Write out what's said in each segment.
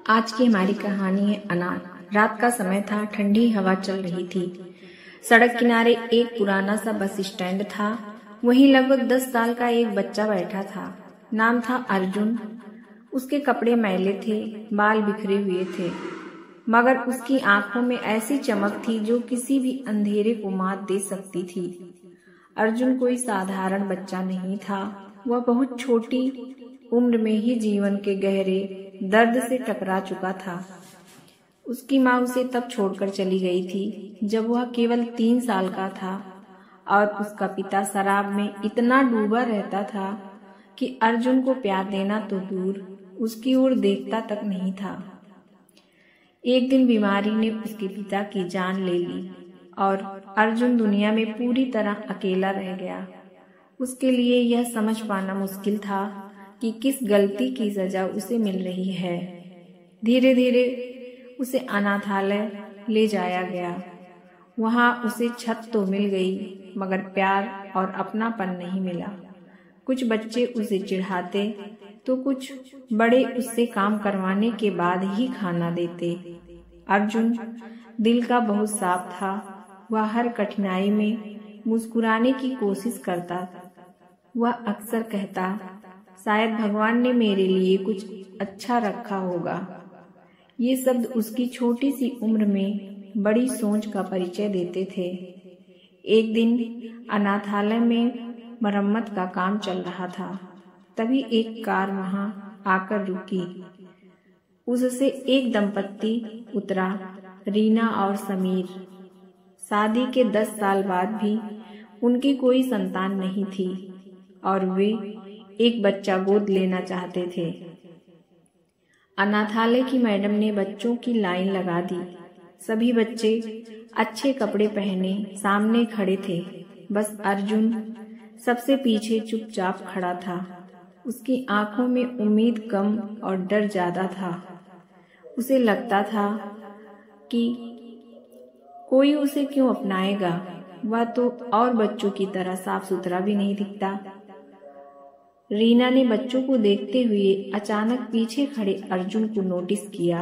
आज की हमारी कहानी है अनाथ। रात का समय था, ठंडी हवा चल रही थी। सड़क किनारे एक पुराना सा बस स्टैंड था। वहीं लगभग 10 साल का एक बच्चा बैठा था। नाम था अर्जुन। उसके कपड़े मैले थे, बाल बिखरे हुए थे, मगर उसकी आंखों में ऐसी चमक थी जो किसी भी अंधेरे को मात दे सकती थी। अर्जुन कोई साधारण बच्चा नहीं था। वह बहुत छोटी उम्र में ही जीवन के गहरे दर्द से टकरा चुका था। उसकी माँ उसे तब छोड़कर चली गई थी जब वह केवल 3 साल का था, और उसका पिता शराब में इतना डूबा रहता था कि अर्जुन को प्यार देना तो दूर, उसकी ओर देखता तक नहीं था। एक दिन बीमारी ने उसके पिता की जान ले ली और अर्जुन दुनिया में पूरी तरह अकेला रह गया। उसके लिए यह समझ पाना मुश्किल था कि किस गलती की सजा उसे मिल रही है। धीरे धीरे उसे अनाथालय ले जाया गया। वहां उसे छत तो मिल गई, मगर प्यार और अपनापन नहीं मिला। कुछ बच्चे उसे चिढ़ाते तो कुछ बड़े उससे काम करवाने के बाद ही खाना देते। अर्जुन दिल का बहुत साफ था। वह हर कठिनाई में मुस्कुराने की कोशिश करता। वह अक्सर कहता, शायद भगवान ने मेरे लिए कुछ अच्छा रखा होगा। ये शब्द उसकी छोटी सी उम्र में बड़ी सोच का परिचय देते थे। एक दिन अनाथालय में मरम्मत का काम चल रहा था। तभी एक कार वहां आकर रुकी। उससे एक दंपत्ति उतरा, रीना और समीर। शादी के 10 साल बाद भी उनकी कोई संतान नहीं थी और वे एक बच्चा गोद लेना चाहते थे। अनाथालय की मैडम ने बच्चों की लाइन लगा दी। सभी बच्चे अच्छे कपड़े पहने सामने खड़े थे। बस अर्जुन सबसे पीछे चुपचाप खड़ा था। उसकी आंखों में उम्मीद कम और डर ज्यादा था। उसे लगता था कि कोई उसे क्यों अपनाएगा। वह तो और बच्चों की तरह साफ सुथरा भी नहीं दिखता। रीना ने बच्चों को देखते हुए अचानक पीछे खड़े अर्जुन को नोटिस किया।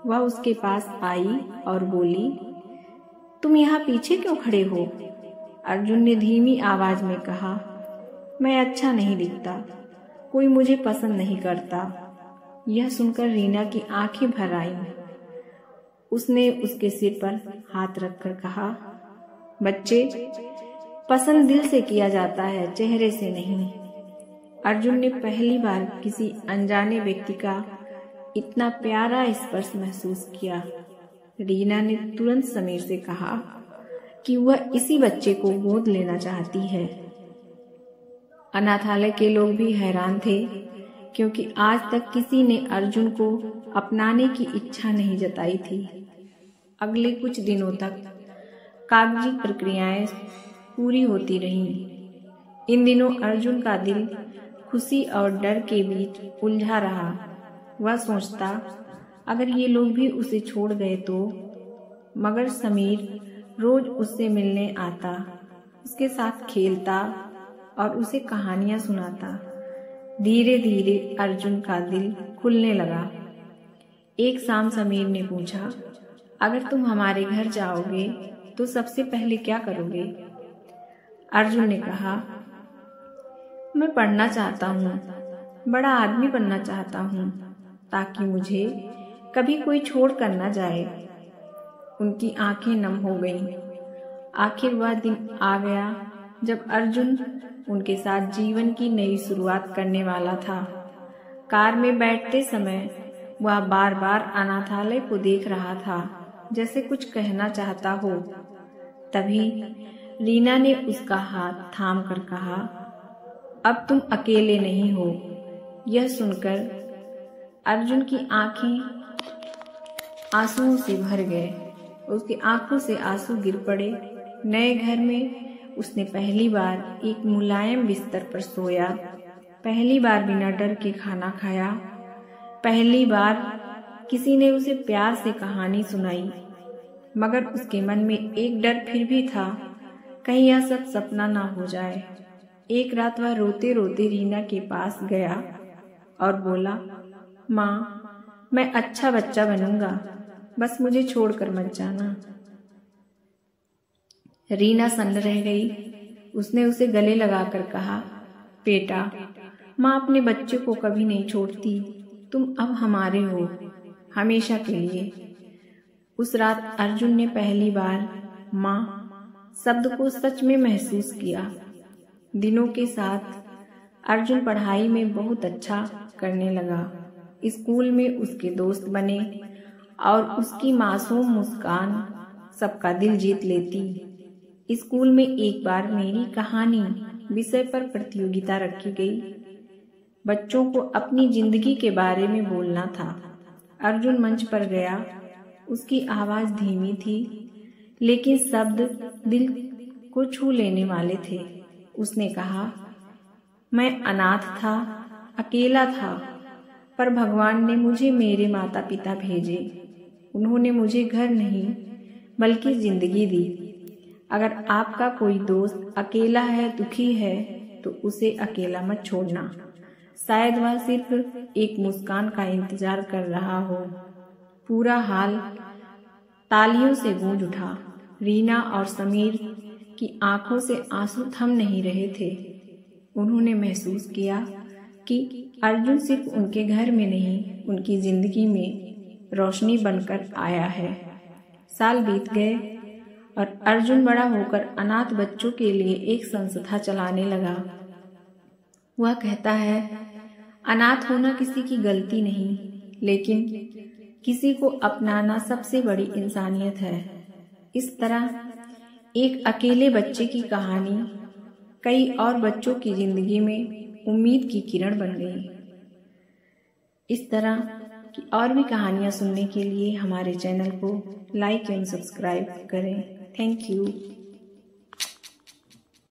वह उसके पास आई और बोली, तुम यहाँ पीछे क्यों खड़े हो? अर्जुन ने धीमी आवाज में कहा, मैं अच्छा नहीं दिखता, कोई मुझे पसंद नहीं करता। यह सुनकर रीना की आंखें भर आईं। उसने उसके सिर पर हाथ रखकर कहा, बच्चे, पसंद दिल से किया जाता है, चेहरे से नहीं। अर्जुन ने पहली बार किसी अनजाने व्यक्ति का इतना प्यारा स्पर्श महसूस किया। रीना ने तुरंत समीर से कहा कि वह इसी बच्चे को गोद लेना चाहती है। अनाथालय के लोग भी हैरान थे, क्योंकि आज तक किसी ने अर्जुन को अपनाने की इच्छा नहीं जताई थी। अगले कुछ दिनों तक कागजी प्रक्रियाएं पूरी होती रहीं। इन दिनों अर्जुन का दिल खुशी और डर के बीच उलझा रहा। वह सोचता, अगर ये लोग भी उसे छोड़ गए तो। मगर समीर रोज उससे मिलने आता, उसके साथ खेलता और उसे कहानियां सुनाता। धीरे धीरे अर्जुन का दिल खुलने लगा। एक शाम समीर ने पूछा, अगर तुम हमारे घर जाओगे तो सबसे पहले क्या करोगे? अर्जुन ने कहा, मैं पढ़ना चाहता हूँ, बड़ा आदमी बनना चाहता हूँ, ताकि मुझे कभी कोई छोड़ कर न जाए। उनकी आंखें नम हो गईं। आखिर वह दिन आ गया जब अर्जुन उनके साथ जीवन की नई शुरुआत करने वाला था। कार में बैठते समय वह बार बार अनाथालय को देख रहा था, जैसे कुछ कहना चाहता हो। तभी रीना ने उसका हाथ थाम कर कहा, अब तुम अकेले नहीं हो। यह सुनकर अर्जुन की आंखें आंसुओं से भर गए। उसकी आंखों से आंसू गिर पड़े। नए घर में उसने पहली बार एक मुलायम बिस्तर पर सोया। पहली बार बिना डर के खाना खाया। पहली बार किसी ने उसे प्यार से कहानी सुनाई। मगर उसके मन में एक डर फिर भी था, कहीं यह सब सपना ना हो जाए। एक रात वह रोते रोते रीना के पास गया और बोला, माँ, मैं अच्छा बच्चा बनूंगा, बस मुझे छोड़कर मत जाना। रीना सन्न रह गई। उसने उसे गले लगाकर कहा, बेटा, माँ अपने बच्चे को कभी नहीं छोड़ती। तुम अब हमारे हो, हमेशा के लिए। उस रात अर्जुन ने पहली बार माँ शब्द को सच में महसूस किया। दिनों के साथ अर्जुन पढ़ाई में बहुत अच्छा करने लगा। स्कूल में उसके दोस्त बने और उसकी मासूम मुस्कान सबका दिल जीत लेती। स्कूल में एक बार मेरी कहानी विषय पर प्रतियोगिता रखी गई। बच्चों को अपनी जिंदगी के बारे में बोलना था। अर्जुन मंच पर गया। उसकी आवाज धीमी थी, लेकिन शब्द दिल को छू लेने वाले थे। उसने कहा, मैं अनाथ था, अकेला था, पर भगवान ने मुझे मेरे माता पिता भेजे। उन्होंने मुझे घर नहीं बल्कि जिंदगी दी। अगर आपका कोई दोस्त अकेला है, दुखी है, तो उसे अकेला मत छोड़ना। शायद वह सिर्फ एक मुस्कान का इंतजार कर रहा हो। पूरा हाल तालियों से गूंज उठा। रीना और समीर की आंखों से आंसू थम नहीं रहे थे। उन्होंने महसूस किया कि अर्जुन सिर्फ उनके घर में नहीं, उनकी जिंदगी में रोशनी बनकर आया है। साल बीत गए और अर्जुन बड़ा होकर अनाथ बच्चों के लिए एक संस्था चलाने लगा। वह कहता है, अनाथ होना किसी की गलती नहीं, लेकिन किसी को अपनाना सबसे बड़ी इंसानियत है। इस तरह एक अकेले बच्चे की कहानी कई और बच्चों की जिंदगी में उम्मीद की किरण बन गई। इस तरह की और भी कहानियां सुनने के लिए हमारे चैनल को लाइक एवं सब्सक्राइब करें। Thank you.